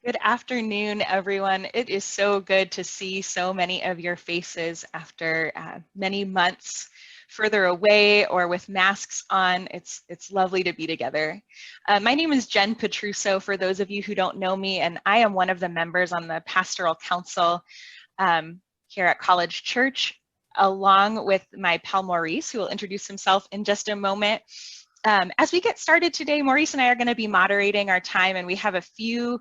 Good afternoon, everyone. It is so good to see so many of your faces after many months further away or with masks on. It's lovely to be together. My name is Jen Petruso, for those of you who don't know me, and I am one of the members on the Pastoral Council here at College Church, along with my pal Maurice, who will introduce himself in just a moment. As we get started today, Maurice and I are going to be moderating our time, and we have a few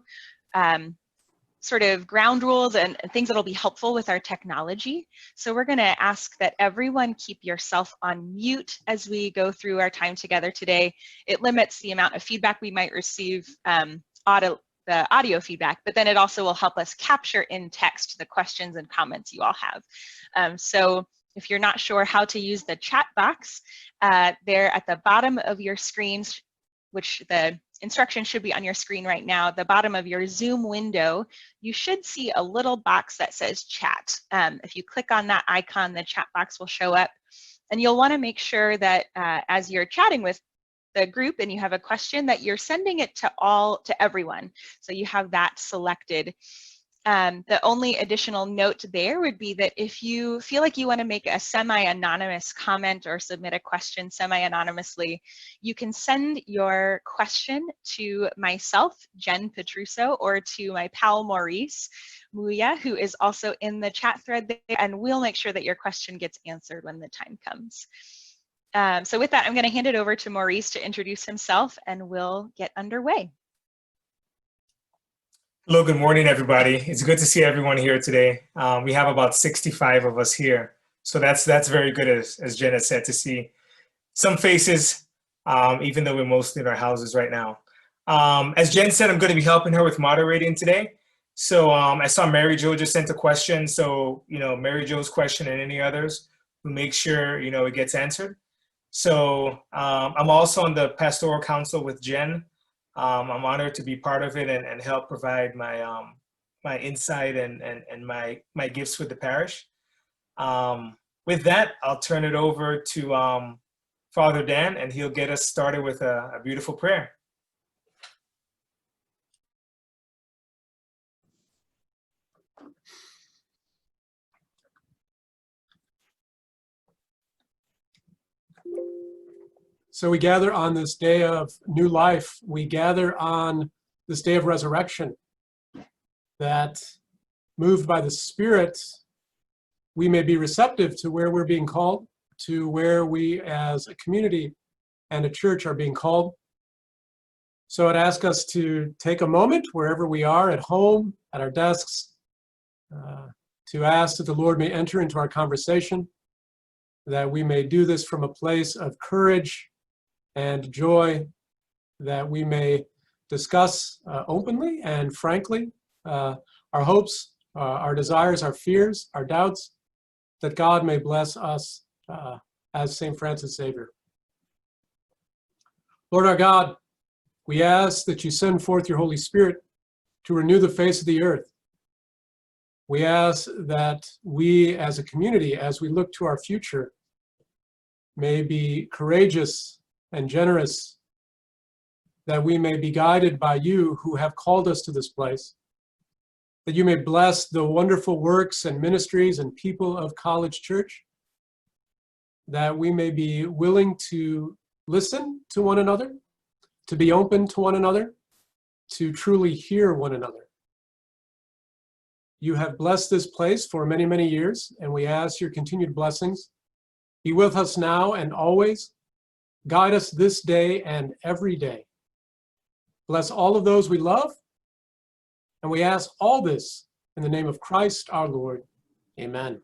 sort of ground rules and things that'll be helpful with our technology. So we're going to ask that everyone keep yourself on mute as we go through our time together today. It limits the amount of feedback we might receive, the audio feedback, but then it also will help us capture in text the questions and comments you all have. So if you're not sure how to use the chat box, there at the bottom of your screens, which the instructions should be on your screen right now, the bottom of your Zoom window, you should see a little box that says chat. If you click on that icon, the chat box will show up, and you'll want to make sure that as you're chatting with the group and you have a question, that you're sending it to everyone. So you have that selected. The only additional note there would be that if you feel like you want to make a semi-anonymous comment or submit a question semi-anonymously, you can send your question to myself, Jen Petruso, or to my pal Maurice Muia, who is also in the chat thread there, and we'll make sure that your question gets answered when the time comes. So with that, I'm going to hand it over to Maurice to introduce himself, and we'll get underway. Hello, good morning, everybody. It's good to see everyone here today. We have about 65 of us here. So that's very good, as Jen has said, to see some faces, even though we're mostly in our houses right now. As Jen said, I'm going to be helping her with moderating today. So I saw Mary Jo just sent a question. So, Mary Jo's question and any others, we'll make sure, it gets answered. So I'm also on the Pastoral Council with Jen. I'm honored to be part of it and help provide my my insight and my gifts with the parish. With that, I'll turn it over to Father Dan, and he'll get us started with a beautiful prayer. So we gather on this day of new life. We gather on this day of resurrection, that moved by the Spirit, we may be receptive to where we're being called, to where we as a community and a church are being called. So I'd ask us to take a moment wherever we are, at home, at our desks, to ask that the Lord may enter into our conversation, that we may do this from a place of courage and joy, that we may discuss openly and frankly our hopes, our desires, our fears, our doubts, that God may bless us as St. Francis Xavier. Lord our God, we ask that you send forth your Holy Spirit to renew the face of the earth. We ask that we as a community, as we look to our future, may be courageous and generous, that we may be guided by you who have called us to this place, that you may bless the wonderful works and ministries and people of College Church, that we may be willing to listen to one another, to be open to one another, to truly hear one another. You have blessed this place for many, many years, and we ask your continued blessings. Be with us now and always. Guide us this day and every day. Bless all of those we love, and we ask all this in the name of Christ our Lord. Amen.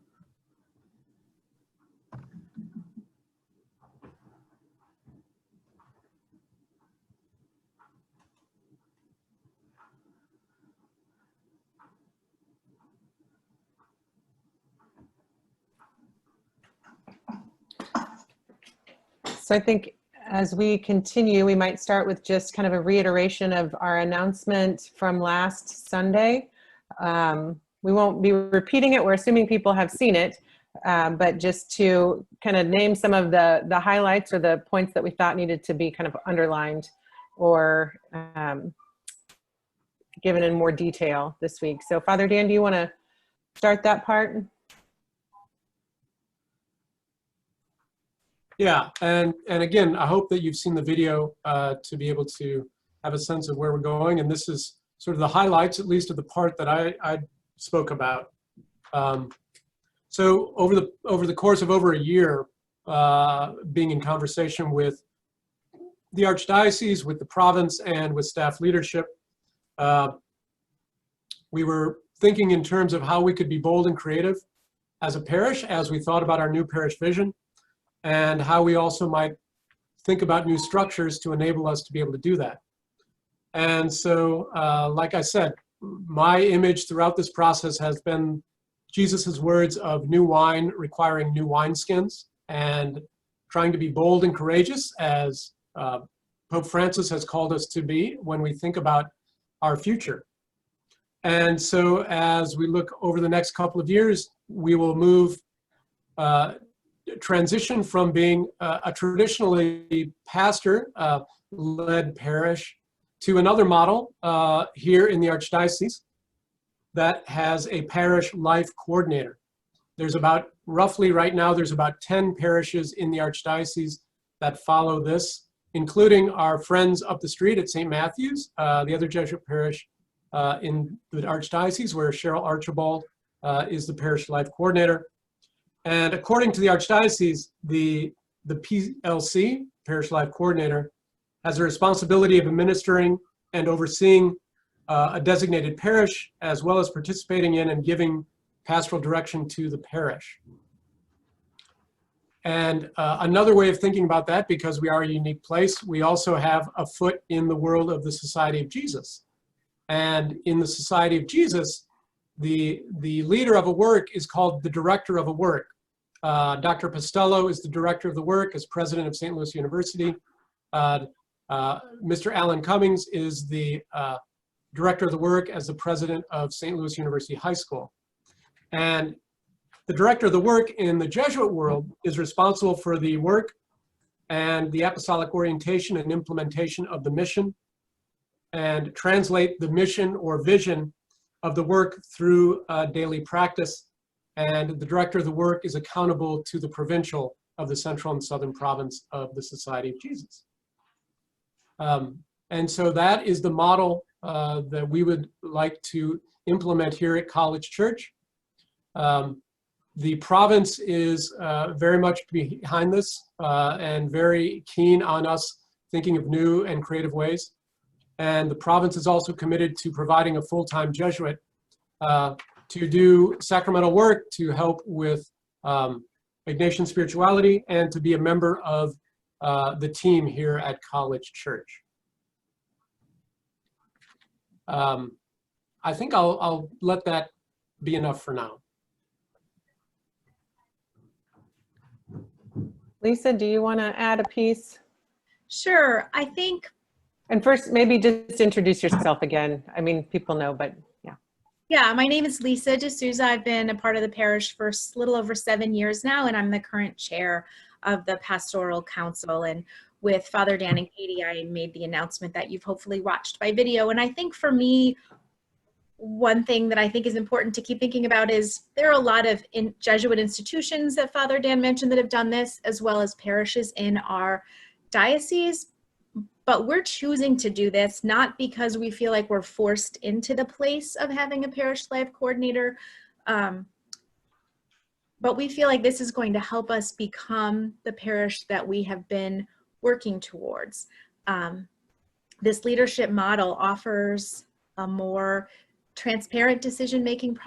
So I think as we continue, we might start with just kind of a reiteration of our announcement from last Sunday. We won't be repeating it. We're assuming people have seen it, but just to kind of name some of the highlights or the points that we thought needed to be kind of underlined or given in more detail this week. So Father Dan, do you want to start that part? Yeah, and again, I hope that you've seen the video to be able to have a sense of where we're going. And this is sort of the highlights, at least of the part that I spoke about. So over the course of over a year, being in conversation with the Archdiocese, with the province, and with staff leadership, we were thinking in terms of how we could be bold and creative as a parish as we thought about our new parish vision, and how we also might think about new structures to enable us to be able to do that. And so, like I said, my image throughout this process has been Jesus's words of new wine requiring new wineskins, and trying to be bold and courageous as Pope Francis has called us to be when we think about our future. And so as we look over the next couple of years, we will move, transition from being a traditionally pastor-led parish to another model here in the Archdiocese that has a parish life coordinator. There's about, roughly right now, there's about 10 parishes in the Archdiocese that follow this, including our friends up the street at St. Matthew's, the other Jesuit parish in the Archdiocese, where Cheryl Archibald is the parish life coordinator. And according to the Archdiocese, the PLC, Parish Life Coordinator, has a responsibility of administering and overseeing a designated parish, as well as participating in and giving pastoral direction to the parish. And another way of thinking about that, because we are a unique place, we also have a foot in the world of the Society of Jesus. And in the Society of Jesus, the leader of a work is called the director of a work. Dr. Costello is the director of the work as president of St. Louis University. Mr. Alan Cummings is the director of the work as the president of St. Louis University High School. And the director of the work in the Jesuit world is responsible for the work and the apostolic orientation and implementation of the mission, and translate the mission or vision of the work through daily practice. And the director of the work is accountable to the provincial of the central and southern province of the Society of Jesus. And so that is the model that we would like to implement here at College Church. The province is very much behind this and very keen on us thinking of new and creative ways. And the province is also committed to providing a full-time Jesuit to do sacramental work, to help with Ignatian spirituality, and to be a member of the team here at College Church. I think I'll let that be enough for now. Lisa, do you want to add a piece? Sure, I think. And first, maybe just introduce yourself again. I mean, people know, but yeah. Yeah, my name is Lisa de Souza. I've been a part of the parish for a little over 7 years now, and I'm the current chair of the Pastoral Council. And with Father Dan and Katie, I made the announcement that you've hopefully watched by video. And I think for me, one thing that I think is important to keep thinking about is there are a lot of Jesuit institutions that Father Dan mentioned that have done this, as well as parishes in our diocese. But we're choosing to do this not because we feel like we're forced into the place of having a parish life coordinator, but we feel like this is going to help us become the parish that we have been working towards. This leadership model offers a more transparent decision-making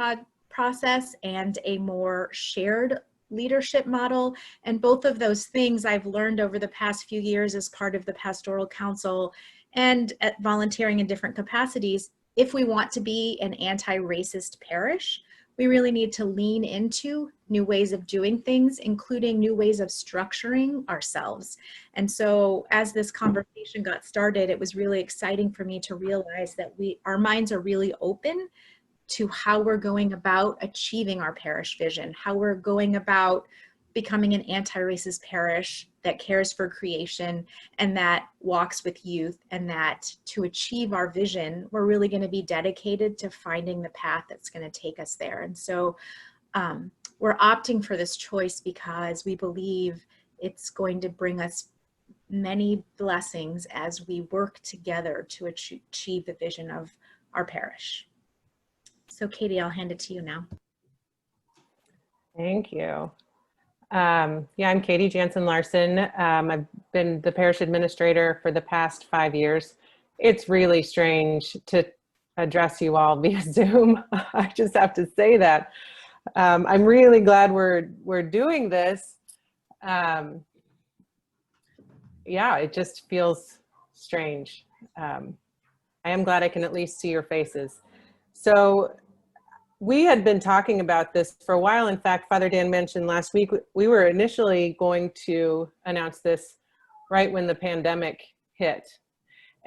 process and a more shared leadership model. And both of those things I've learned over the past few years as part of the Pastoral Council and at volunteering in different capacities. If we want to be an anti-racist parish, we really need to lean into new ways of doing things, including new ways of structuring ourselves. And so as this conversation got started, it was really exciting for me to realize that our minds are really open to how we're going about achieving our parish vision, how we're going about becoming an anti-racist parish that cares for creation, and that walks with youth, and that to achieve our vision, we're really going to be dedicated to finding the path that's going to take us there. And so we're opting for this choice because we believe it's going to bring us many blessings as we work together to achieve the vision of our parish. So Katie, I'll hand it to you now. Thank you. Yeah, I'm Katie Jansen Larson. I've been the parish administrator for the past 5 years. It's really strange to address you all via Zoom. I just have to say that. I'm really glad we're doing this. Yeah, it just feels strange. I am glad I can at least see your faces. So we had been talking about this for a while. In fact, Father Dan mentioned last week, we were initially going to announce this right when the pandemic hit.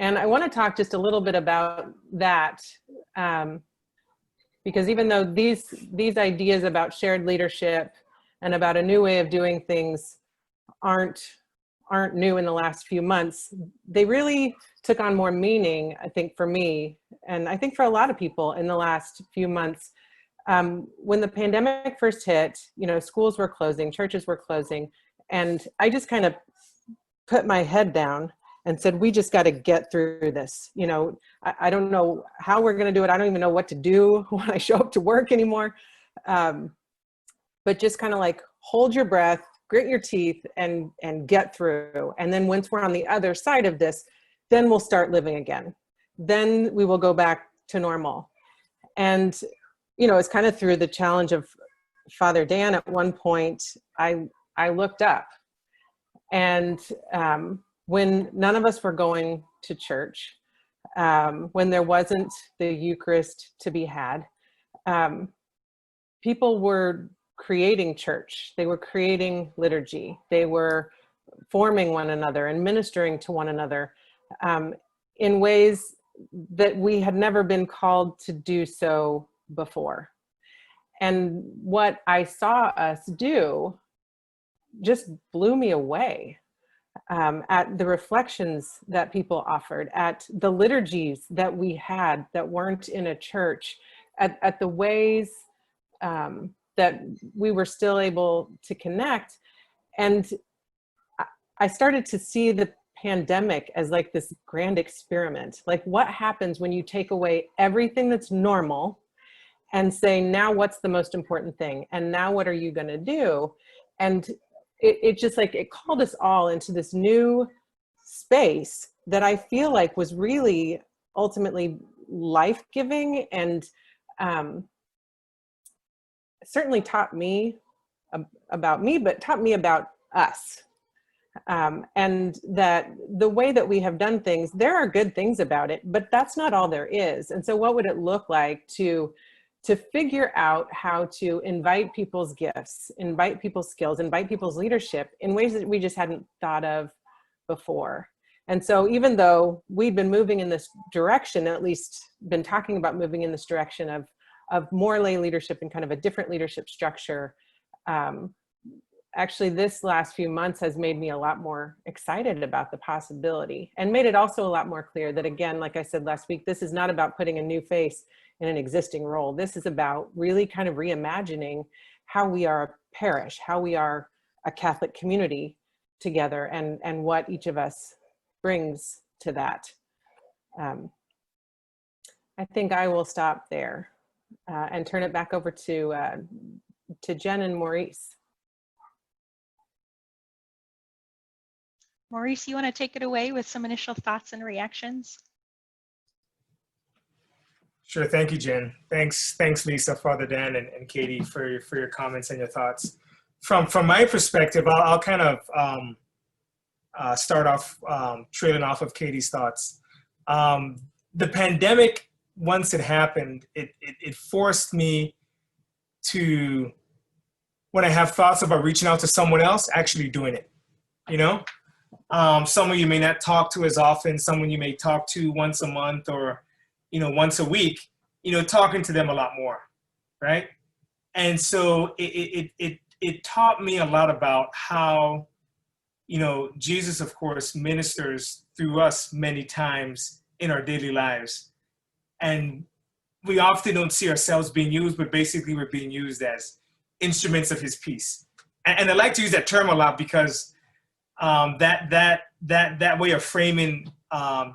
And I want to talk just a little bit about that, because even though these ideas about shared leadership and about a new way of doing things aren't new in the last few months, they really took on more meaning, I think, for me, and I think for a lot of people in the last few months. When the pandemic first hit, schools were closing, churches were closing, and I just kind of put my head down and said, we just got to get through this. I don't know how we're going to do it. I don't even know what to do when I show up to work anymore. But just kind of like hold your breath, grit your teeth, and get through. And then once we're on the other side of this, then we'll start living again. Then we will go back to normal. And, it's kind of through the challenge of Father Dan. At one point, I looked up, and when none of us were going to church, when there wasn't the Eucharist to be had, people were creating church. They were creating liturgy. They were forming one another and ministering to one another in ways that we had never been called to do so before. And what I saw us do just blew me away. At the reflections that people offered, at the liturgies that we had that weren't in a church, at the ways that we were still able to connect. And I started to see the pandemic as like this grand experiment. Like, what happens when you take away everything that's normal and say, now what's the most important thing? And now what are you going to do? And it just like, it called us all into this new space that I feel like was really ultimately life-giving, and certainly taught me about me, but taught me about us. And that the way that we have done things, there are good things about it, but that's not all there is. And so what would it look like to figure out how to invite people's gifts, invite people's skills, invite people's leadership in ways that we just hadn't thought of before? And so even though we've been moving in this direction, at least been talking about moving in this direction of more lay leadership and kind of a different leadership structure, actually this last few months has made me a lot more excited about the possibility, and made it also a lot more clear that, again, like I said last week, this is not about putting a new face in an existing role. This is about really kind of reimagining how we are a parish, how we are a Catholic community together, and what each of us brings to that. I think I will stop there and turn it back over to Jen and Maurice. Maurice, you want to take it away with some initial thoughts and reactions? Sure. Thank you, Jen. Thanks, Lisa, Father Dan, and Katie for your comments and your thoughts. From my perspective, I'll kind of start off trailing off of Katie's thoughts. The pandemic, once it happened, it forced me to, when I have thoughts about reaching out to someone else, actually doing it. Someone you may not talk to as often, someone you may talk to once a month or once a week, talking to them a lot more, right? And so it taught me a lot about how, Jesus, of course, ministers through us many times in our daily lives. And we often don't see ourselves being used, but basically we're being used as instruments of his peace. And I like to use that term a lot because that way of framing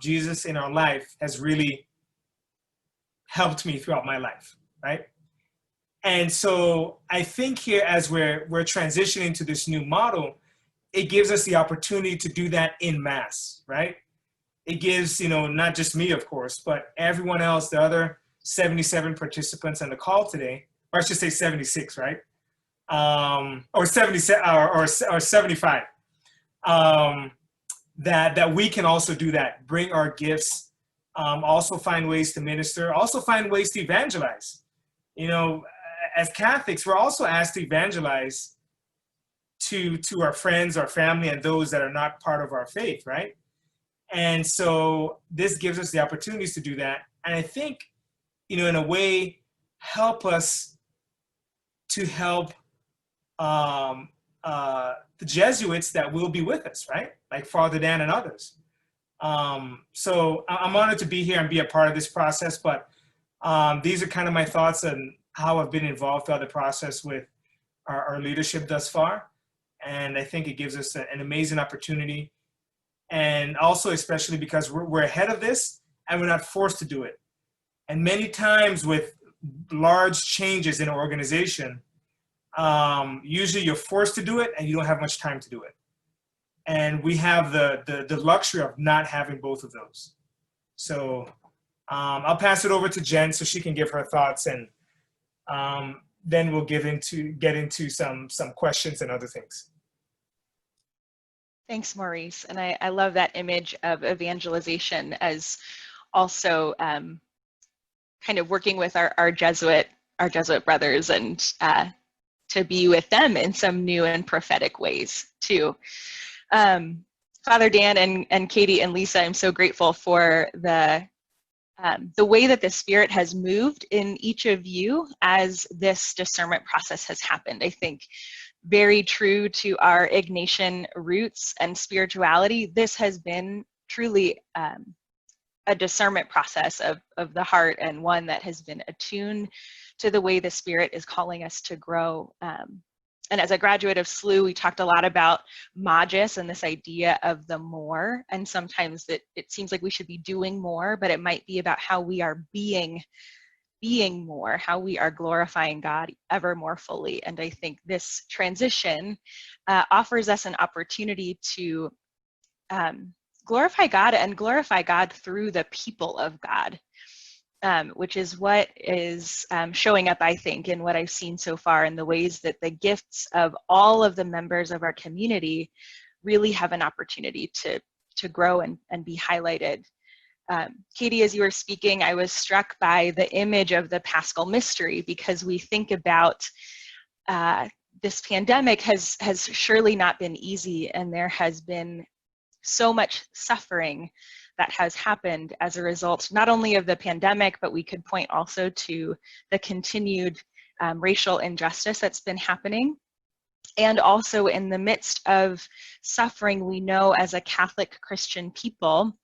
Jesus in our life has really helped me throughout my life, right? And so I think here, as we're transitioning to this new model, it gives us the opportunity to do that in mass, right? It gives, not just me, of course, but everyone else, the other 77 participants on the call today, or I should say 76, right? Or 77 or 75. That we can also do that, bring our gifts, also find ways to minister, also find ways to evangelize. As Catholics, we're also asked to evangelize to our friends, our family, and those that are not part of our faith, right? And so this gives us the opportunities to do that. And I think, in a way, help us to help the Jesuits that will be with us, right? Like Father Dan and others. So I'm honored to be here and be a part of this process, but these are kind of my thoughts on how I've been involved throughout the process with our leadership thus far. And I think it gives us an amazing opportunity. And also, especially because we're ahead of this and we're not forced to do it. And many times with large changes in an organization, usually you're forced to do it and you don't have much time to do it. And we have the luxury of not having both of those. So I'll pass it over to Jen so she can give her thoughts, and then we'll get into some questions and other things. Thanks, Maurice. And I love that image of evangelization as also kind of working with our Jesuit brothers, and to be with them in some new and prophetic ways too. Father Dan and Katie and Lisa, I'm so grateful for the way that the Spirit has moved in each of you as this discernment process has happened. I think very true to our Ignatian roots and spirituality, this has been truly a discernment process of the heart, and one that has been attuned to the way the Spirit is calling us to grow. And as a graduate of SLU, we talked a lot about magis and this idea of the more, and sometimes that it seems like we should be doing more, but it might be about how we are being more, how we are glorifying God ever more fully. And I think this transition offers us an opportunity to glorify God, and glorify God through the people of God, which is what is showing up, I think, in what I've seen so far, in the ways that the gifts of all of the members of our community really have an opportunity to grow and be highlighted. Katie, as you were speaking, I was struck by the image of the Paschal Mystery, because we think about this pandemic has surely not been easy, and there has been so much suffering that has happened as a result, not only of the pandemic, but we could point also to the continued racial injustice that's been happening. And also in the midst of suffering, we know as a Catholic Christian people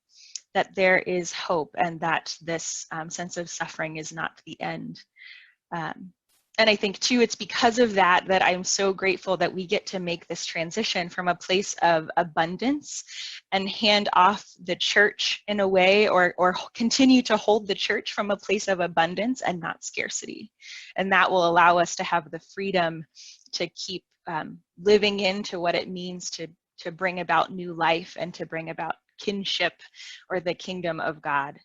that there is hope, and that this sense of suffering is not the end. And I think too, it's because of that that I'm so grateful that we get to make this transition from a place of abundance and hand off the church in a way, or continue to hold the church from a place of abundance and not scarcity. And that will allow us to have the freedom to keep living into what it means to bring about new life, and to bring about kinship, or the kingdom of God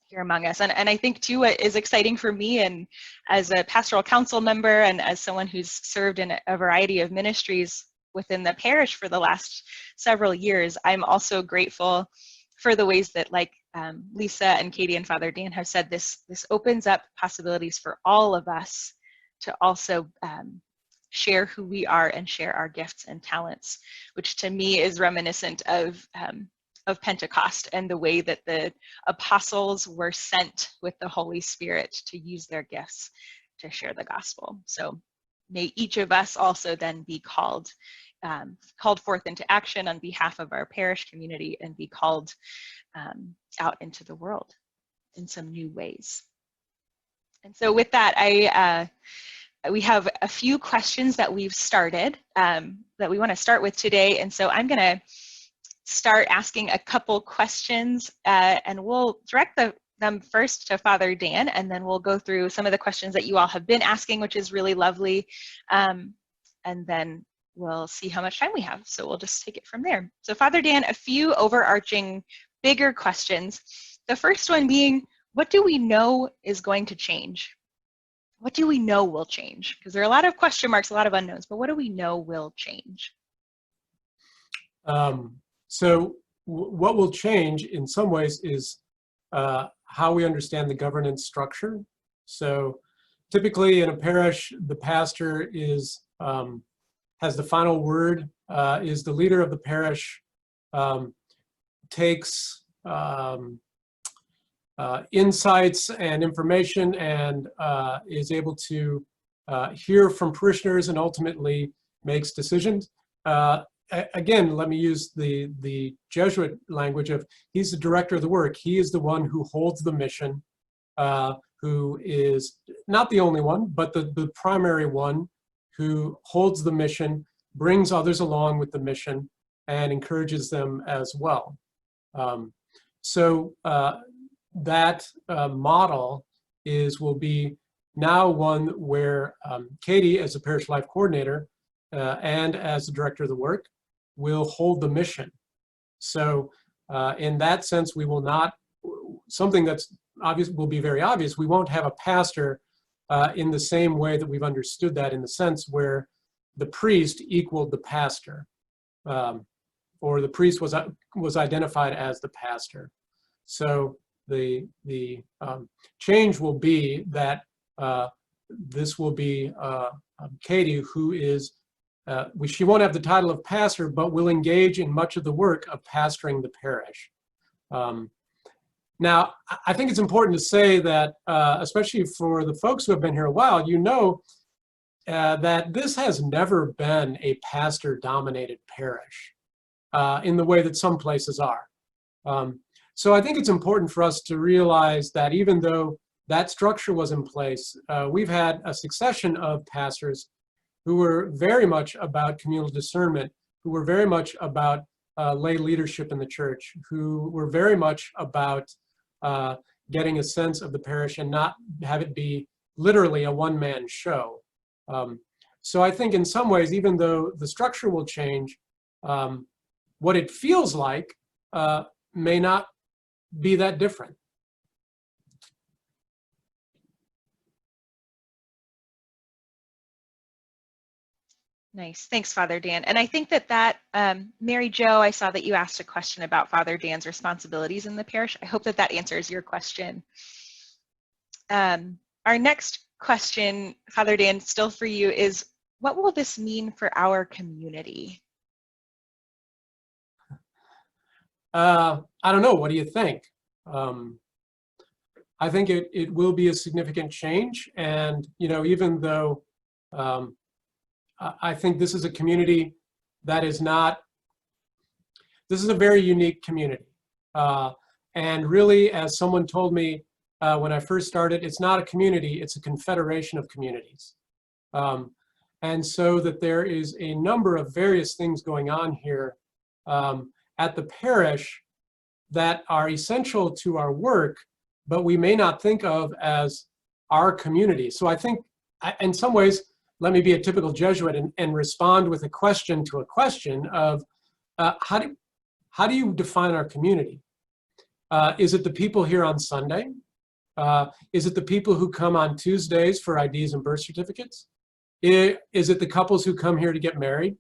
here among us. And I think too, what is exciting for me, and as a Pastoral Council member, and as someone who's served in a variety of ministries within the parish for the last several years, I'm also grateful for the ways that, like Lisa and Katie and Father Dan have said, this opens up possibilities for all of us to also share who we are and share our gifts and talents, which to me is reminiscent of Pentecost, and the way that the apostles were sent with the Holy Spirit to use their gifts to share the gospel. So may each of us also then be called called forth into action on behalf of our parish community and be called out into the world in some new ways. And so with that, we have a few questions that we've started that we want to start with today. And so I'm going to start asking a couple questions and we'll direct them first to Father Dan, and then we'll go through some of the questions that you all have been asking, which is really lovely. And then we'll see how much time we have. So we'll just take it from there. So Father Dan, a few overarching, bigger questions. The first one being, what do we know is going to change? What do we know will change? Because there are a lot of question marks, a lot of unknowns, but what do we know will change? So what will change in some ways is how we understand the governance structure. So typically in a parish, the pastor is has the final word, is the leader of the parish, takes insights and information and is able to hear from parishioners and ultimately makes decisions. Again, let me use the Jesuit language of he's the director of the work. He is the one who holds the mission, who is not the only one, but the primary one who holds the mission, brings others along with the mission, and encourages them as well. So that model will be now one where Katie, as a parish life coordinator and as the director of the work, will hold the mission. So in that sense, we will not, something that's obvious will be very obvious, we won't have a pastor in the same way that we've understood that, in the sense where the priest equaled the pastor, or the priest was identified as the pastor. So the change will be that this will be Katie, who is, she won't have the title of pastor, but will engage in much of the work of pastoring the parish. Now, I think it's important to say that, especially for the folks who have been here a while, you know that this has never been a pastor-dominated parish in the way that some places are. So I think it's important for us to realize that even though that structure was in place, we've had a succession of pastors who were very much about communal discernment, who were very much about lay leadership in the church, who were very much about getting a sense of the parish and not have it be literally a one-man show. So I think in some ways, even though the structure will change, what it feels like may not be that different. Nice. Thanks, Father Dan. And I think that Mary Jo, I saw that you asked a question about Father Dan's responsibilities in the parish. I hope that answers your question. Our next question, Father Dan, still for you, is what will this mean for our community? I don't know. What do you think? I think it will be a significant change. And, you know, even though I think this is a community that is not, this is a very unique community. And really, as someone told me when I first started, it's not a community, it's a confederation of communities. And so that there is a number of various things going on here at the parish that are essential to our work, but we may not think of as our community. So I think, in some ways, let me be a typical Jesuit and respond with a question to a question of how do you define our community? Is it the people here on Sunday? Is it the people who come on Tuesdays for IDs and birth certificates? Is it the couples who come here to get married?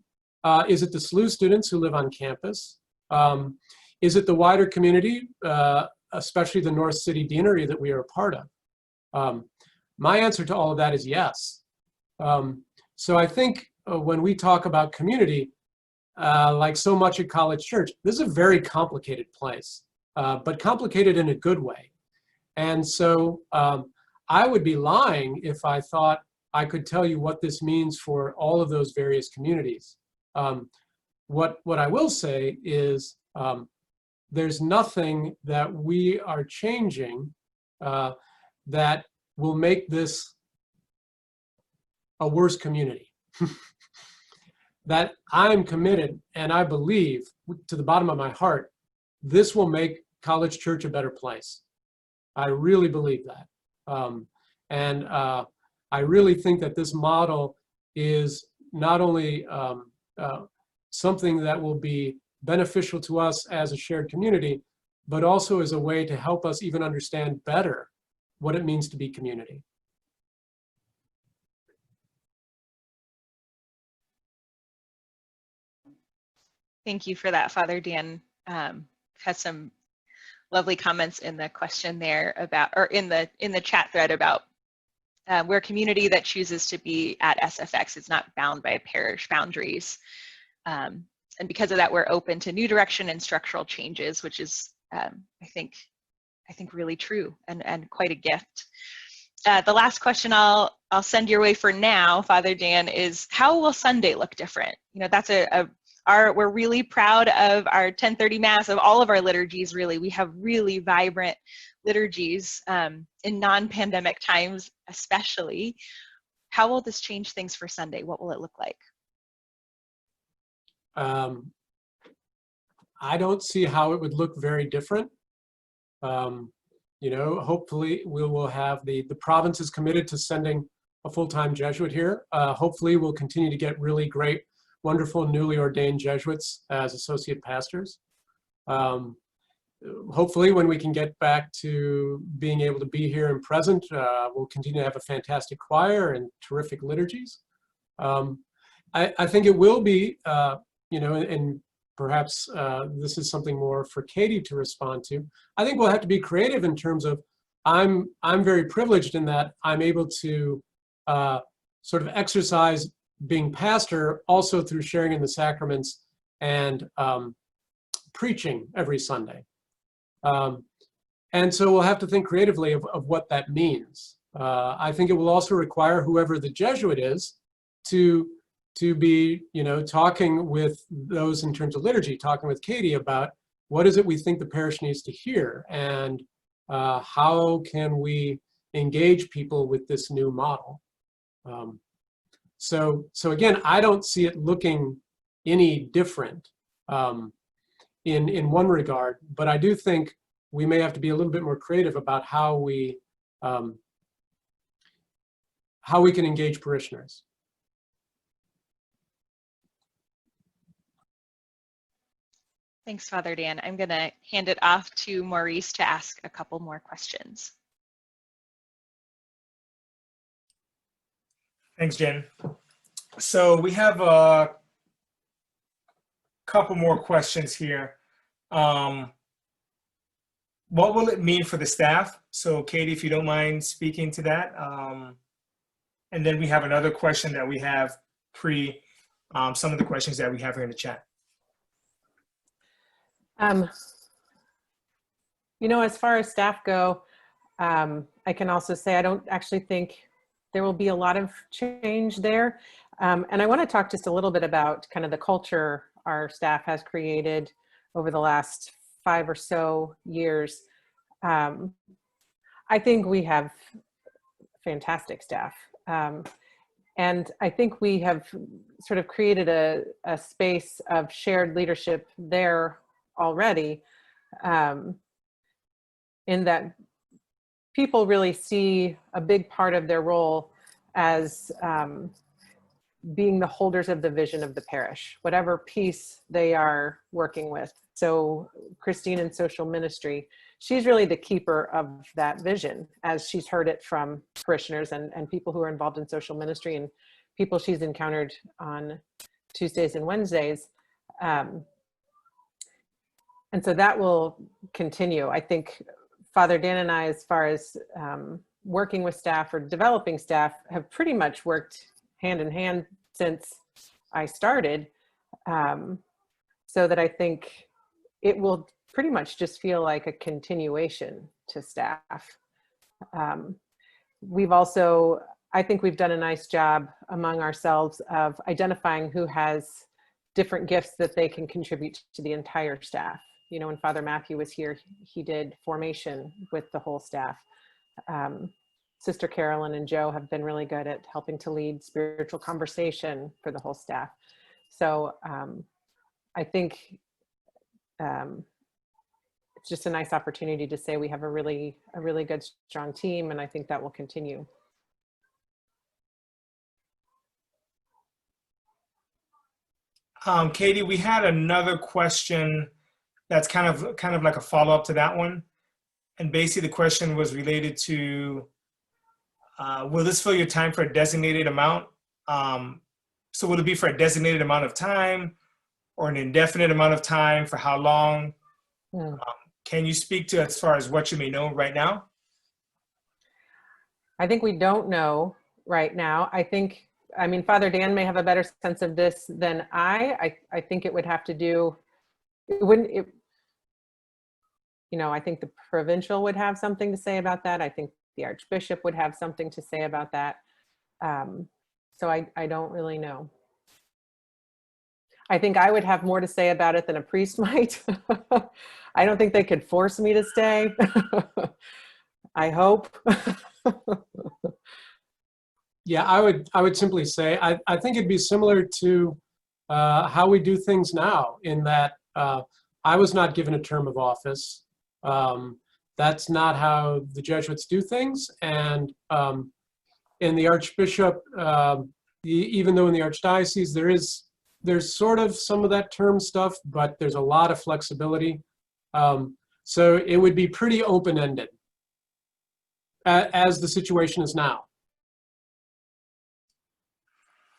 Is it the SLU students who live on campus? Is it the wider community, especially the North City Deanery that we are a part of? My answer to all of that is yes. So I think when we talk about community, like so much at College Church, this is a very complicated place, but complicated in a good way. And so I would be lying if I thought I could tell you what this means for all of those various communities. What I will say is there's nothing that we are changing that will make this a worse community. That I'm committed, and I believe to the bottom of my heart, this will make College Church a better place. I really believe that. I really think that this model is not only something that will be beneficial to us as a shared community, but also as a way to help us even understand better what it means to be community. Thank you for that, Father Dan. Had some lovely comments in the question there about, or in the chat thread about we're a community that chooses to be at SFX. It's not bound by parish boundaries. And because of that, we're open to new direction and structural changes, which is, I think really true and quite a gift. The last question I'll send your way for now, Father Dan, is how will Sunday look different? You know, that's we're really proud of our 10:30 Mass, of all of our liturgies, really. We have really vibrant liturgies in non-pandemic times, especially. How will this change things for Sunday? What will it look like? I don't see how it would look very different. You know, hopefully we will have the province is committed to sending a full-time Jesuit here. Hopefully we'll continue to get really great, wonderful newly ordained Jesuits as associate pastors. Hopefully when we can get back to being able to be here and present, we'll continue to have a fantastic choir and terrific liturgies. I think it will be, you know, and perhaps this is something more for Katie to respond to. I think we'll have to be creative in terms of, I'm very privileged in that I'm able to sort of exercise being pastor also through sharing in the sacraments and preaching every Sunday. And so we'll have to think creatively of what that means. I think it will also require whoever the Jesuit is to be, you know, talking with those in terms of liturgy, talking with Katie about what is it we think the parish needs to hear, and how can we engage people with this new model. So again, I don't see it looking any different in one regard, but I do think we may have to be a little bit more creative about how we can engage parishioners. Thanks, Father Dan. I'm going to hand it off to Maurice to ask a couple more questions. Thanks, Jen. So we have a couple more questions here. What will it mean for the staff? So Katie, if you don't mind speaking to that. And then we have another question that we have some of the questions that we have here in the chat. You know, as far as staff go, I can also say I don't actually think there will be a lot of change there. And I want to talk just a little bit about kind of the culture our staff has created over the last 5 or so years. I think we have fantastic staff. And I think we have sort of created a space of shared leadership there already, in that people really see a big part of their role as being the holders of the vision of the parish, whatever piece they are working with. So Christine in social ministry, she's really the keeper of that vision as she's heard it from parishioners and people who are involved in social ministry and people she's encountered on Tuesdays and Wednesdays. And so that will continue. I think Father Dan and I, as far as working with staff or developing staff, have pretty much worked hand in hand since I started. So that I think it will pretty much just feel like a continuation to staff. We've also, I think we've done a nice job among ourselves of identifying who has different gifts that they can contribute to the entire staff. You know, when Father Matthew was here, he did formation with the whole staff. Sister Carolyn and Joe have been really good at helping to lead spiritual conversation for the whole staff. So I think it's just a nice opportunity to say we have a really good, strong team, and I think that will continue. Katie, we had another question that's kind of like a follow-up to that one. And basically the question was related to, will this fill your time for a designated amount? So will it be for a designated amount of time or an indefinite amount of time? For how long? Can you speak to as far as what you may know right now? I think we don't know right now. I mean, Father Dan may have a better sense of this than I think it would have to do, you know, I think the provincial would have something to say about that. I think the Archbishop would have something to say about that. So I don't really know. I think I would have more to say about it than a priest might. I don't think they could force me to stay. I hope. Yeah, I would simply say, I think it'd be similar to how we do things now, in that I was not given a term of office. That's not how the Jesuits do things. And in the Archbishop, even though in the Archdiocese there's sort of some of that term stuff, but there's a lot of flexibility. So it would be pretty open-ended as the situation is now.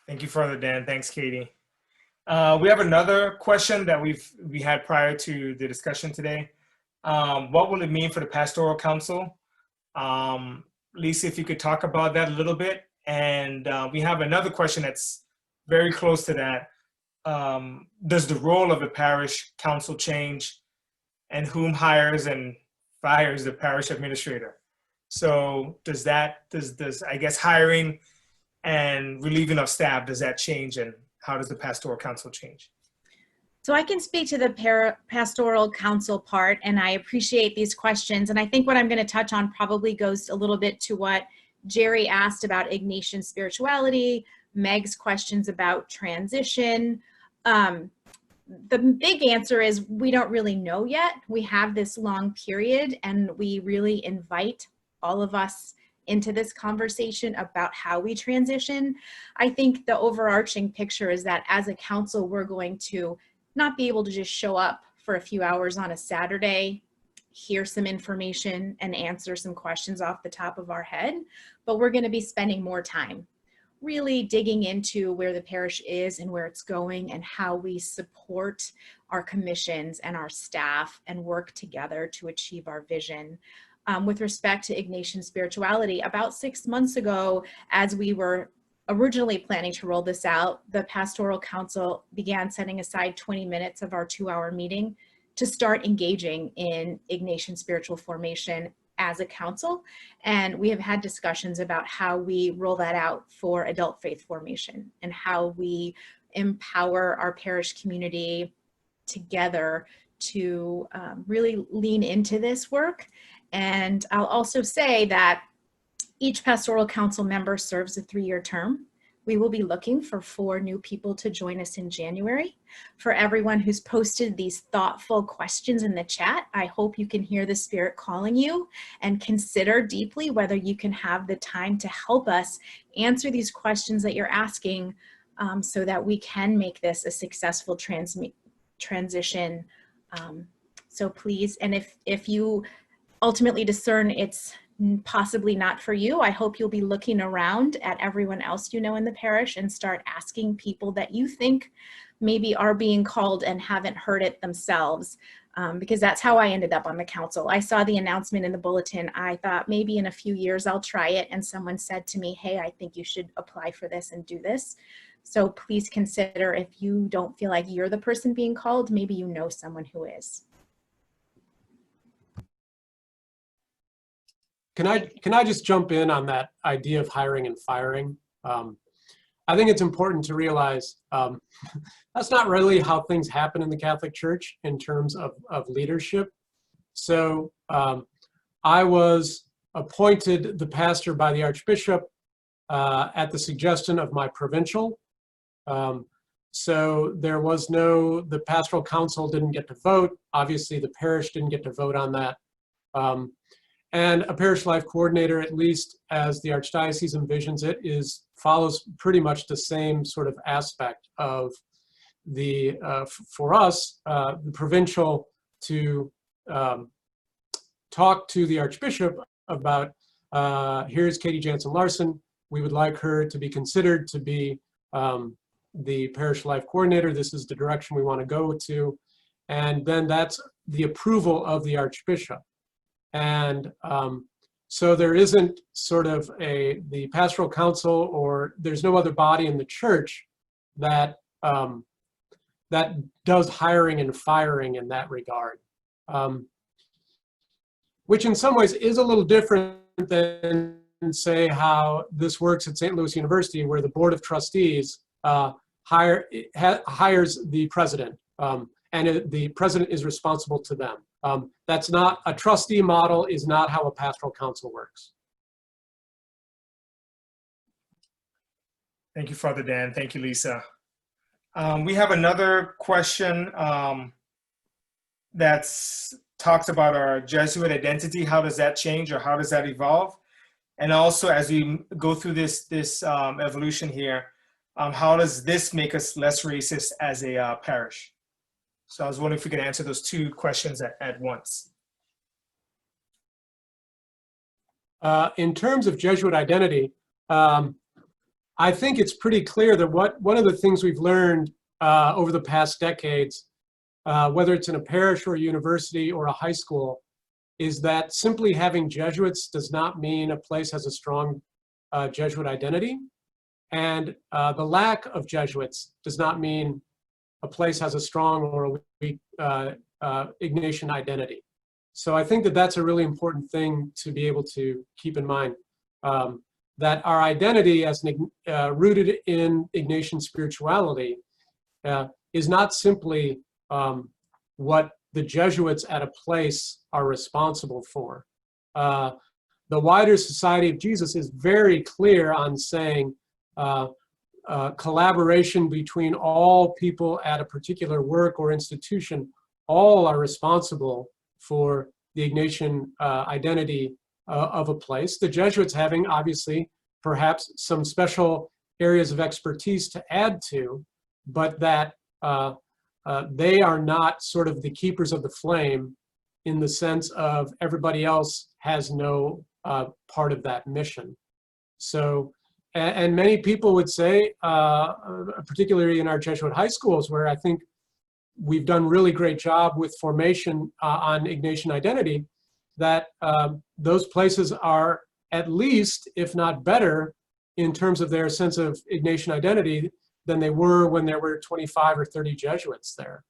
Thank you, Father Dan. Thanks, Katie. We have another question that we had prior to the discussion today. What will it mean for the Pastoral Council? Lisa, if you could talk about that a little bit. And we have another question that's very close to that. Does the role of the Parish Council change, and whom hires and fires the Parish Administrator? So does I guess hiring and relieving of staff, does that change, and how does the Pastoral Council change? So I can speak to the Pastoral Council part, and I appreciate these questions. And I think what I'm going to touch on probably goes a little bit to what Jerry asked about Ignatian spirituality, Meg's questions about transition. The big answer is we don't really know yet. We have this long period, and we really invite all of us into this conversation about how we transition. I think the overarching picture is that as a council, we're going to not be able to just show up for a few hours on a Saturday, hear some information and answer some questions off the top of our head, but we're going to be spending more time really digging into where the parish is and where it's going, and how we support our commissions and our staff and work together to achieve our vision. With respect to Ignatian spirituality, about 6 months ago, as we were originally planning to roll this out, the Pastoral Council began setting aside 20 minutes of our 2-hour meeting to start engaging in Ignatian spiritual formation as a council. And we have had discussions about how we roll that out for adult faith formation, and how we empower our parish community together to really lean into this work. And I'll also say that each Pastoral Council member serves a 3-year term. We will be looking for 4 new people to join us in January. For everyone who's posted these thoughtful questions in the chat, I hope you can hear the Spirit calling you, and consider deeply whether you can have the time to help us answer these questions that you're asking, so that we can make this a successful transition. So please, and if you ultimately discern it's possibly not for you, I hope you'll be looking around at everyone else you know in the parish and start asking people that you think maybe are being called and haven't heard it themselves, because that's how I ended up on the council. I saw the announcement in the bulletin. I thought maybe in a few years I'll try it, and someone said to me, hey, I think you should apply for this and do this. So please consider, if you don't feel like you're the person being called, maybe you know someone who is. Can I just jump in on that idea of hiring and firing? I think it's important to realize that's not really how things happen in the Catholic Church in terms of leadership. So I was appointed the pastor by the Archbishop at the suggestion of my provincial. So there was the Pastoral Council didn't get to vote. Obviously, the parish didn't get to vote on that. And a parish life coordinator, at least as the Archdiocese envisions it, follows pretty much the same sort of aspect of the, for us, the provincial to talk to the Archbishop about, here's Katie Jansen Larson. We would like her to be considered to be the parish life coordinator. This is the direction we want to go to. And then that's the approval of the Archbishop. And so there isn't sort of the Pastoral Council, or there's no other body in the church that that does hiring and firing in that regard. Which in some ways is a little different than, say, how this works at St. Louis University, where the Board of Trustees hires the president, and the president is responsible to them. That's not, a trustee model is not how a pastoral council works. Thank you, Father Dan. Thank you, Lisa. We have another question that's talks about our Jesuit identity. How does that change, or how does that evolve? And also, as we go through this evolution here, how does this make us less racist as a parish? So I was wondering if we could answer those two questions at once. In terms of Jesuit identity, I think it's pretty clear that one of the things we've learned over the past decades, whether it's in a parish or a university or a high school, is that simply having Jesuits does not mean a place has a strong Jesuit identity. And the lack of Jesuits does not mean a place has a strong or a weak Ignatian identity. So I think that that's a really important thing to be able to keep in mind, that our identity as rooted in Ignatian spirituality is not simply what the Jesuits at a place are responsible for. The wider Society of Jesus is very clear on saying collaboration between all people at a particular work or institution, all are responsible for the Ignatian identity of a place. The Jesuits having, obviously, perhaps some special areas of expertise to add to, but that they are not sort of the keepers of the flame in the sense of everybody else has no part of that mission. So, and many people would say, particularly in our Jesuit high schools, where I think we've done really great job with formation on Ignatian identity, that those places are at least, if not better, in terms of their sense of Ignatian identity than they were when there were 25 or 30 Jesuits there.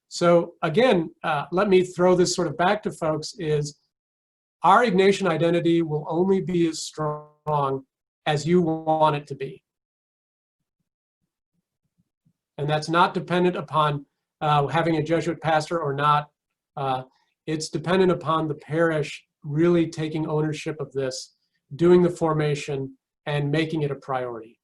So again, let me throw this sort of back to folks, is our Ignatian identity will only be as strong as you want it to be. And that's not dependent upon having a Jesuit pastor or not. It's dependent upon the parish really taking ownership of this, doing the formation, and making it a priority.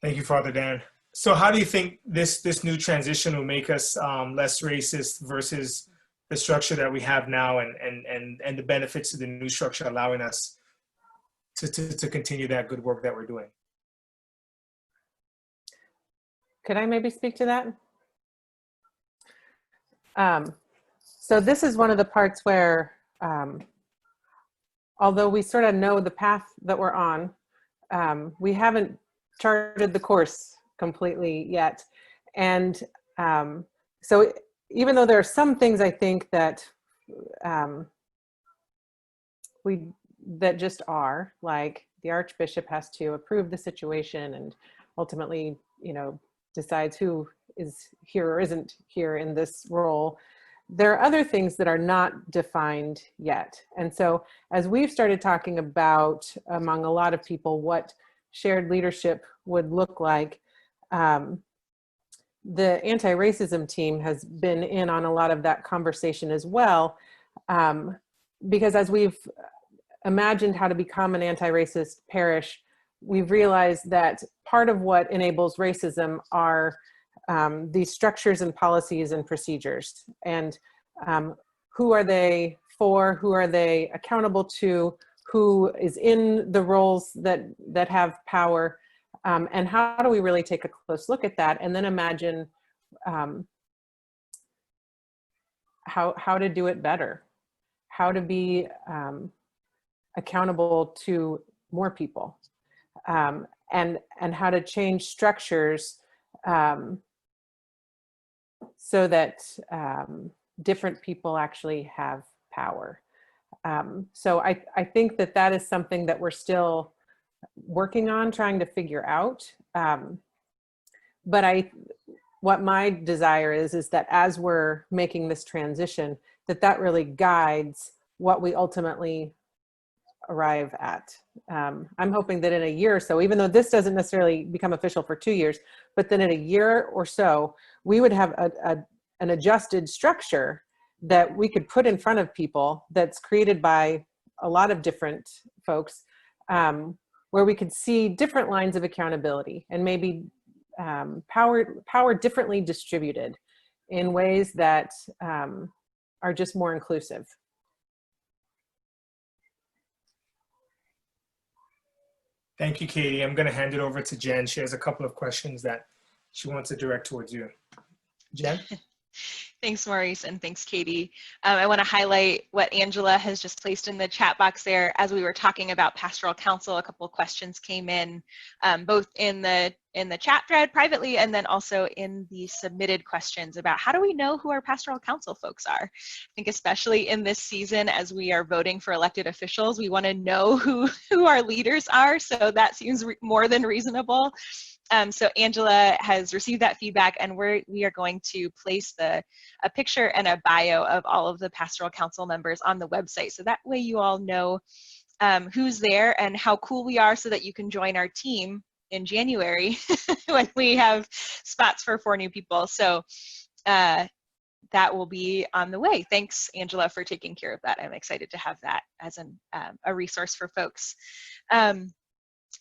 Thank you, Father Dan. So how do you think this new transition will make us less racist versus the structure that we have now, and the benefits of the new structure allowing us to continue that good work that we're doing? Could I maybe speak to that? So this is one of the parts where, although we sort of know the path that we're on, we haven't charted the course completely yet. And so even though there are some things I think that that just are, like the Archbishop has to approve the situation and ultimately, decides who is here or isn't here in this role. there are other things that are not defined yet. And so as we've started talking about, among a lot of people, what shared leadership would look like, the anti-racism team has been in on a lot of that conversation as well, because as we've imagined how to become an anti-racist parish, we've realized that part of what enables racism are these structures and policies and procedures. And who are they for? Who are they accountable to? Who is in the roles that have power? And how do we really take a close look at that and then imagine how to do it better, how to be accountable to more people, and how to change structures so that different people actually have power. So I think that is something that we're still working on, trying to figure out. But what my desire is that as we're making this transition, that really guides what we ultimately arrive at. I'm hoping that in a year or so, even though this doesn't necessarily become official for 2 years, but then in a year or so, we would have an adjusted structure that we could put in front of people that's created by a lot of different folks, where we could see different lines of accountability and maybe power differently distributed in ways that are just more inclusive. Thank you, Katie. I'm going to hand it over to Jen. She has a couple of questions that she wants to direct towards you. Jen? Thanks, Maurice, and thanks, Katie. I want to highlight what Angela has just placed in the chat box there. As we were talking about Pastoral Council, a couple of questions came in, both in the chat thread privately and then also in the submitted questions about how do we know who our Pastoral Council folks are. I think especially in this season, as we are voting for elected officials, we want to know who our leaders are, so that seems more than reasonable. So Angela has received that feedback, and we are going to place a picture and a bio of all of the Pastoral Council members on the website. So that way you all know who's there and how cool we are, so that you can join our team in January when we have spots for 4 new people. So that will be on the way. Thanks, Angela, for taking care of that. I'm excited to have that as a resource for folks.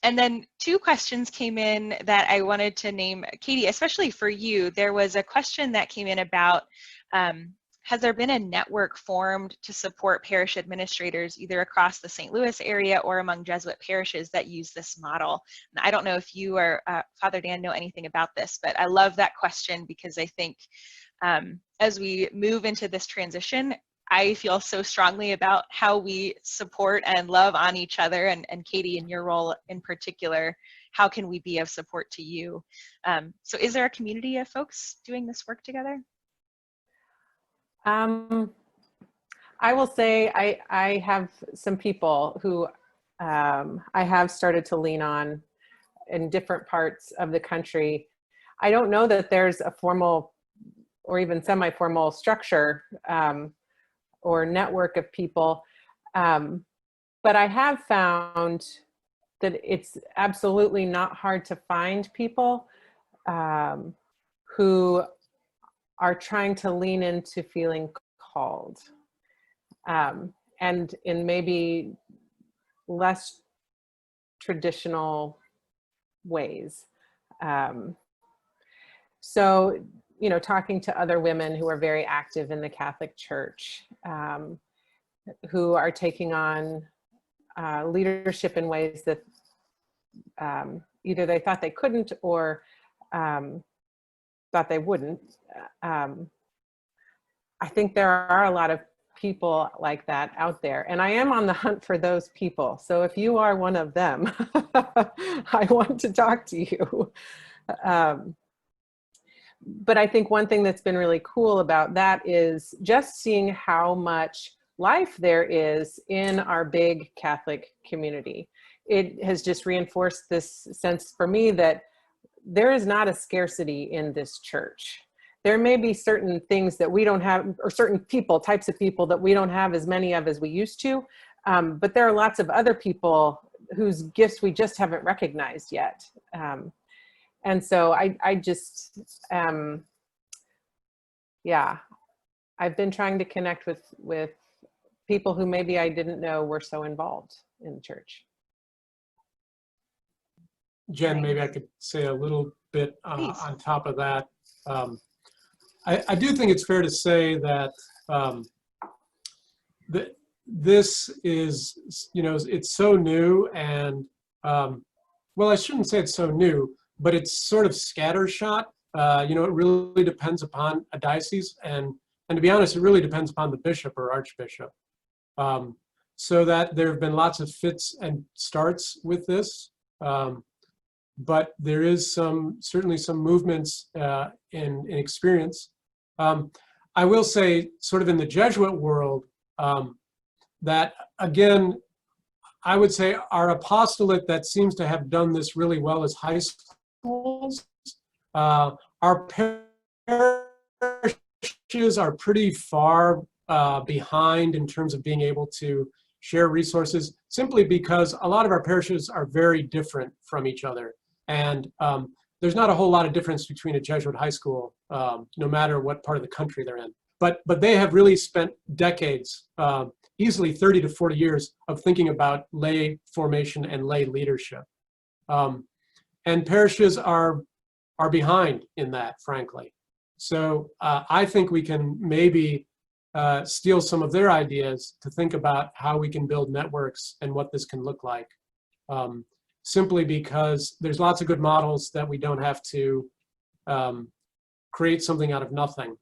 And then 2 questions came in that I wanted to name. Katie, especially for you, there was a question that came in about, has there been a network formed to support parish administrators either across the St. Louis area or among Jesuit parishes that use this model? And I don't know if you or Father Dan know anything about this, but I love that question because I think as we move into this transition, I feel so strongly about how we support and love on each other, and Katie, in your role in particular, how can we be of support to you? So is there a community of folks doing this work together? I will say I have some people who I have started to lean on in different parts of the country. I don't know that there's a formal or even semi-formal structure or network of people. But I have found that it's absolutely not hard to find people who are trying to lean into feeling called, and in maybe less traditional ways. So, you know, talking to other women who are very active in the Catholic Church, who are taking on leadership in ways that either they thought they couldn't or thought they wouldn't. I think there are a lot of people like that out there, and I am on the hunt for those people. So if you are one of them, I want to talk to you. But I think one thing that's been really cool about that is just seeing how much life there is in our big Catholic community. It has just reinforced this sense for me that there is not a scarcity in this church. there may be certain things that we don't have, or certain people, types of people that we don't have as many of as we used to. But there are lots of other people whose gifts we just haven't recognized yet. And so I just, yeah, I've been trying to connect with people who maybe I didn't know were so involved in the church. Jen, maybe I could say a little bit on top of that. I do think it's fair to say that this is, you know, it's so new, and well, I shouldn't say it's so new, but it's sort of scattershot. You know, it really depends upon a diocese, and to be honest, it really depends upon the bishop or archbishop. So that there have been lots of fits and starts with this, but there is certainly some movements in experience. I will say, sort of in the Jesuit world, that again, I would say our apostolate that seems to have done this really well is high schools. Our parishes are pretty far behind in terms of being able to share resources, simply because a lot of our parishes are very different from each other. And there's not a whole lot of difference between a Jesuit high school, no matter what part of the country they're in. But they have really spent decades, easily 30 to 40 years, of thinking about lay formation and lay leadership. And parishes are behind in that, frankly. So I think we can maybe steal some of their ideas to think about how we can build networks and what this can look like. Simply because there's lots of good models that we don't have to create something out of nothing.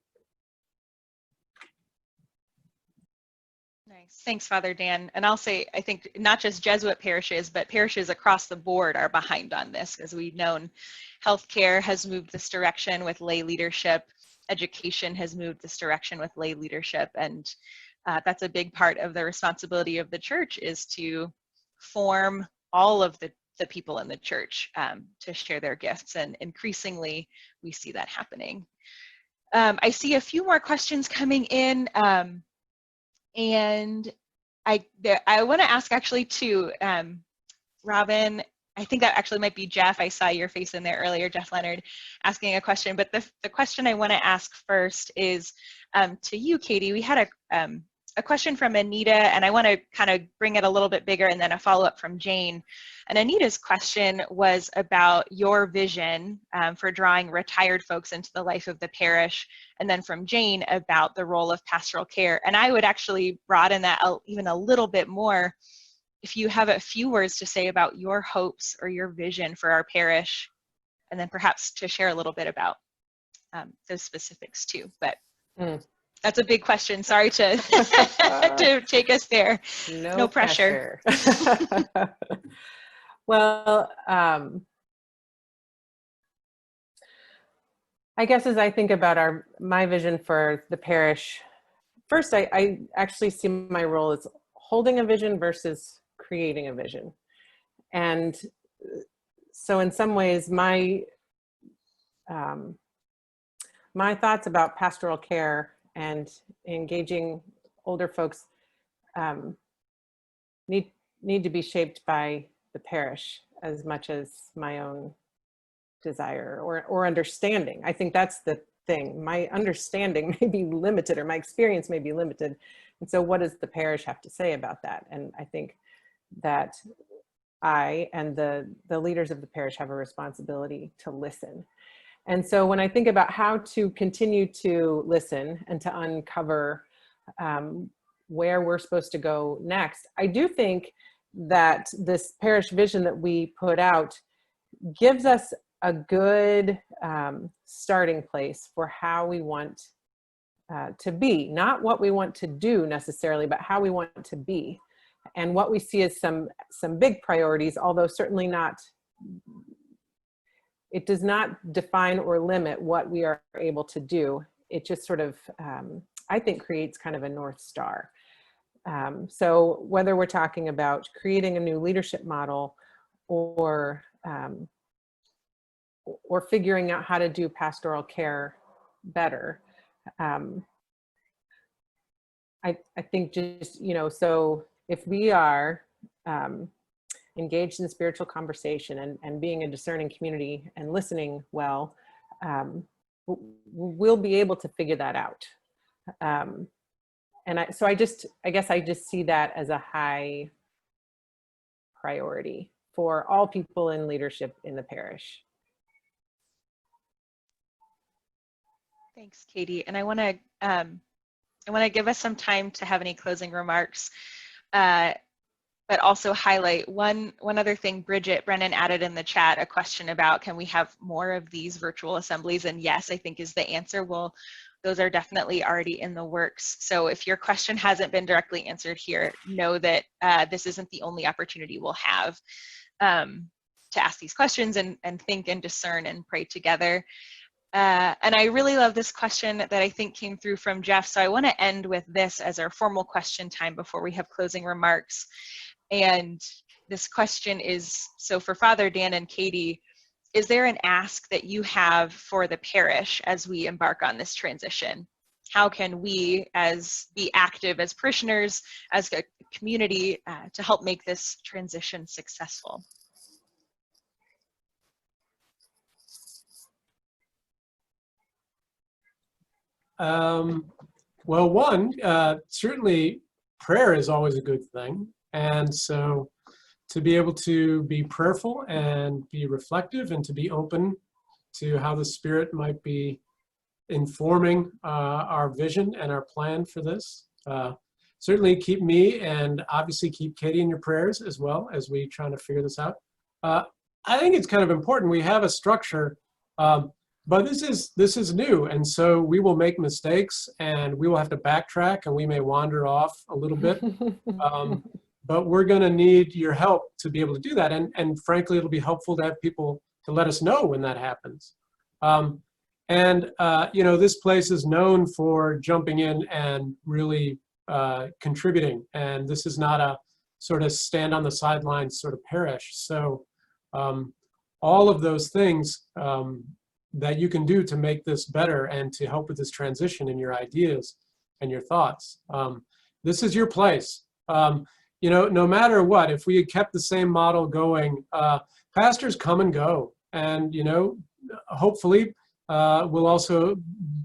Nice. Thanks, Father Dan. And I'll say, I think not just Jesuit parishes, but parishes across the board are behind on this, as we've known. Healthcare has moved this direction with lay leadership. Education has moved this direction with lay leadership. And that's a big part of the responsibility of the church, is to form all of the people in the church to share their gifts. And increasingly, we see that happening. I see a few more questions coming in. And I want to ask actually to Robin, I think that actually might be Jeff. I saw your face in there earlier, Jeff Leonard, asking a question. But the question I want to ask first is to you, Katie. We had a question from Anita, and I want to kind of bring it a little bit bigger, and then a follow-up from Jane. And Anita's question was about your vision for drawing retired folks into the life of the parish, and then from Jane about the role of pastoral care. And I would actually broaden that out even a little bit more. If you have a few words to say about your hopes or your vision for our parish, and then perhaps to share a little bit about those specifics too. But that's a big question. Sorry to to take us there. No pressure. Well, I guess as I think about my vision for the parish, first I actually see my role as holding a vision versus creating a vision. And so in some ways, my thoughts about pastoral care and engaging older folks need to be shaped by the parish as much as my own desire or understanding. I think that's the thing. My understanding may be limited, or my experience may be limited. And so what does the parish have to say about that? And I think that I and the leaders of the parish have a responsibility to listen. And so when I think about how to continue to listen and to uncover where we're supposed to go next, I do think that this parish vision that we put out gives us a good starting place for how we want to be, not what we want to do necessarily, but how we want to be. And what we see as some big priorities, although certainly not, it does not define or limit what we are able to do. It just sort of, I think, creates kind of a North Star. So whether we're talking about creating a new leadership model or figuring out how to do pastoral care better. I think just, so if we are engaged in spiritual conversation and being a discerning community and listening well, we'll be able to figure that out. And I guess I just see that as a high priority for all people in leadership in the parish. Thanks, Katie. And I want to give us some time to have any closing remarks, but also highlight one other thing. Bridget Brennan added in the chat a question about, can we have more of these virtual assemblies? And yes, I think is the answer. Well, those are definitely already in the works. So if your question hasn't been directly answered here, know that this isn't the only opportunity we'll have to ask these questions and think and discern and pray together. And I really love this question that I think came through from Jeff. So I want to end with this as our formal question time before we have closing remarks. And this question is, so for Father Dan and Katie, is there an ask that you have for the parish as we embark on this transition? How can we be active as parishioners, as a community, to help make this transition successful? Well, one, certainly prayer is always a good thing. And so to be able to be prayerful and be reflective and to be open to how the Spirit might be informing our vision and our plan for this. Certainly keep me and obviously keep Katie in your prayers as well as we try to figure this out. I think it's kind of important. We have a structure, but this is new, and so we will make mistakes and we will have to backtrack and we may wander off a little bit. But we're going to need your help to be able to do that. And frankly, it'll be helpful to have people to let us know when that happens. This place is known for jumping in and really contributing. And this is not a sort of stand on the sidelines sort of parish. So all of those things that you can do to make this better and to help with this transition in your ideas and your thoughts. This is your place. No matter what, if we had kept the same model going, pastors come and go. And, hopefully we'll also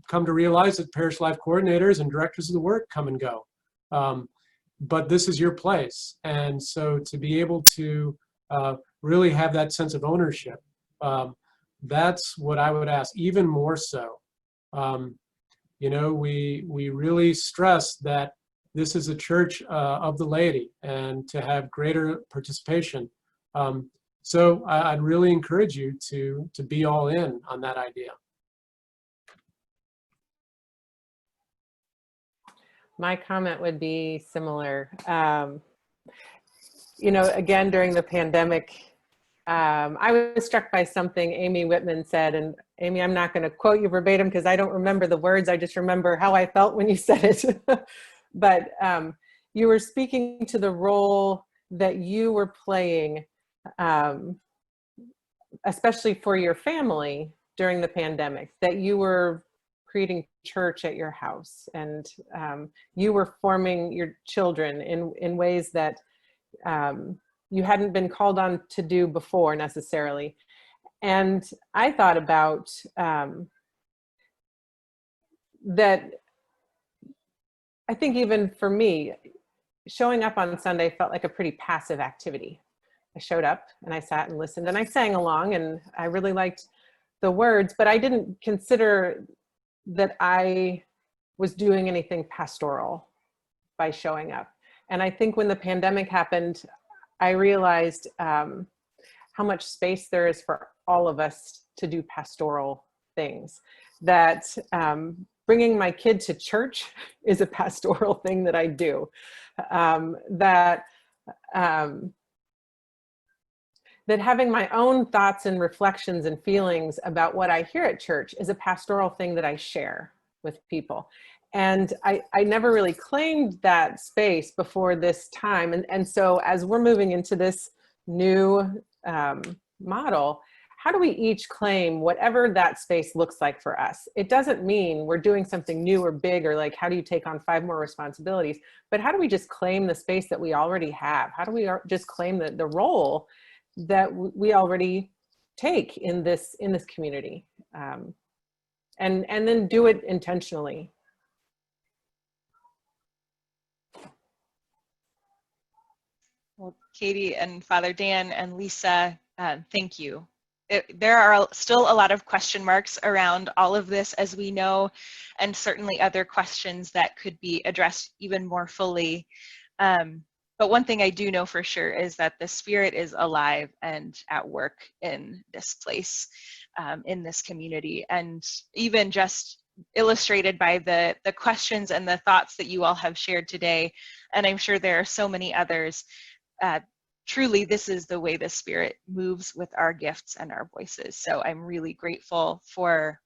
come to realize that parish life coordinators and directors of the work come and go. But this is your place. And so to be able to really have that sense of ownership, that's what I would ask, even more so. We really stress that this is a church of the laity and to have greater participation. So I'd really encourage you to be all in on that idea. My comment would be similar. Again, during the pandemic, I was struck by something Amy Whitman said, and Amy, I'm not going to quote you verbatim because I don't remember the words. I just remember how I felt when you said it. But you were speaking to the role that you were playing, especially for your family during the pandemic, that you were creating church at your house and you were forming your children in ways that you hadn't been called on to do before necessarily. And I thought about that. I think even for me, showing up on Sunday felt like a pretty passive activity. I showed up and I sat and listened and I sang along and I really liked the words, but I didn't consider that I was doing anything pastoral by showing up. And I think when the pandemic happened, I realized how much space there is for all of us to do pastoral things. That bringing my kid to church is a pastoral thing that I do. That having my own thoughts and reflections and feelings about what I hear at church is a pastoral thing that I share with people. And I never really claimed that space before this time. And so as we're moving into this new model, how do we each claim whatever that space looks like for us? It doesn't mean we're doing something new or big, or like, how do you take on 5 more responsibilities? But how do we just claim the space that we already have? How do we just claim the role that we already take in this community? And then do it intentionally. Well, Katie and Father Dan and Lisa, thank you. There are still a lot of question marks around all of this, as we know, and certainly other questions that could be addressed even more fully. But one thing I do know for sure is that the Spirit is alive and at work in this place, in this community, and even just illustrated by the questions and the thoughts that you all have shared today, and I'm sure there are so many others. Truly, this is the way the Spirit moves with our gifts and our voices. So I'm really grateful for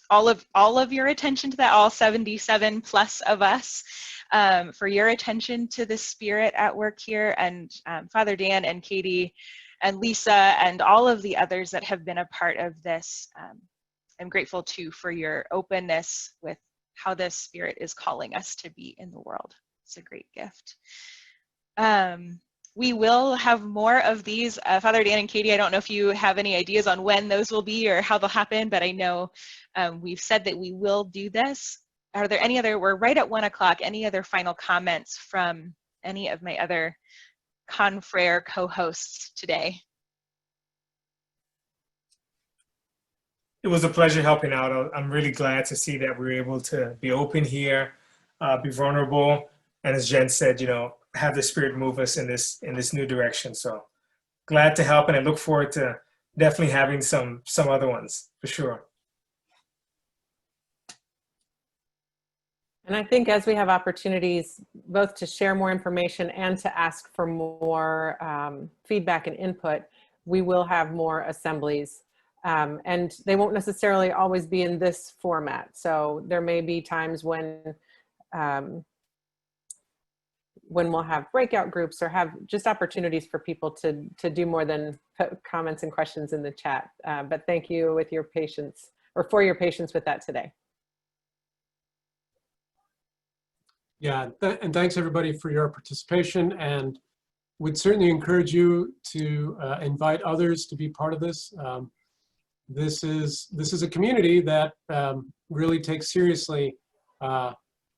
all of your attention to that, all 77 plus of us, for your attention to the Spirit at work here, and Father Dan and Katie and Lisa and all of the others that have been a part of this. I'm grateful too for your openness with how the Spirit is calling us to be in the world. It's a great gift. We will have more of these. Father Dan and Katie, I don't know if you have any ideas on when those will be or how they'll happen, but I know we've said that we will do this. Are there any other, we're right at 1 o'clock, any other final comments from any of my other confrere co-hosts today? It was a pleasure helping out. I'm really glad to see that we were able to be open here, be vulnerable, and as Jen said, have the Spirit move us in this new direction. So glad to help, and I look forward to definitely having some other ones for sure. And I think as we have opportunities both to share more information and to ask for more feedback and input, we will have more assemblies. And they won't necessarily always be in this format. So there may be times when we'll have breakout groups or have just opportunities for people to do more than put comments and questions in the chat. But thank you with your patience, or for your patience with that today. Yeah, and thanks everybody for your participation, and would certainly encourage you to invite others to be part of this. This is a community that really takes seriously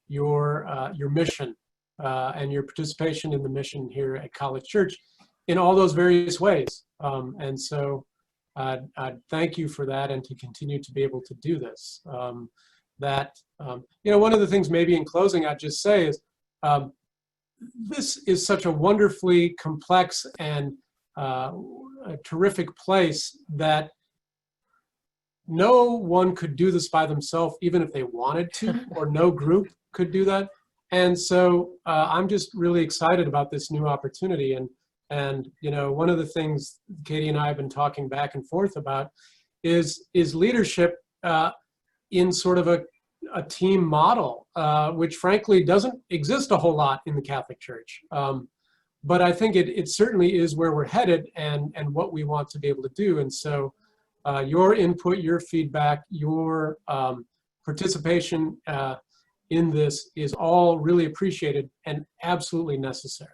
your mission and your participation in the mission here at College Church in all those various ways. And so I thank you for that, and to continue to be able to do this. One of the things maybe in closing I'd just say is this is such a wonderfully complex and a terrific place that no one could do this by themselves, even if they wanted to, or no group could do that. And so I'm just really excited about this new opportunity. And one of the things Katie and I have been talking back and forth about is leadership in sort of a team model, which frankly doesn't exist a whole lot in the Catholic Church. But I think it certainly is where we're headed and what we want to be able to do. And so your input, your feedback, your participation in this is all really appreciated and absolutely necessary.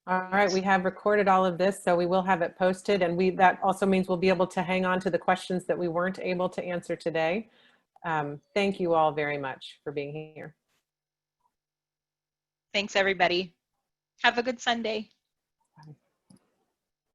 All right, we have recorded all of this, so we will have it posted, and that also means we'll be able to hang on to the questions that we weren't able to answer today. Thank you all very much for being here. Thanks, everybody. Have a good Sunday.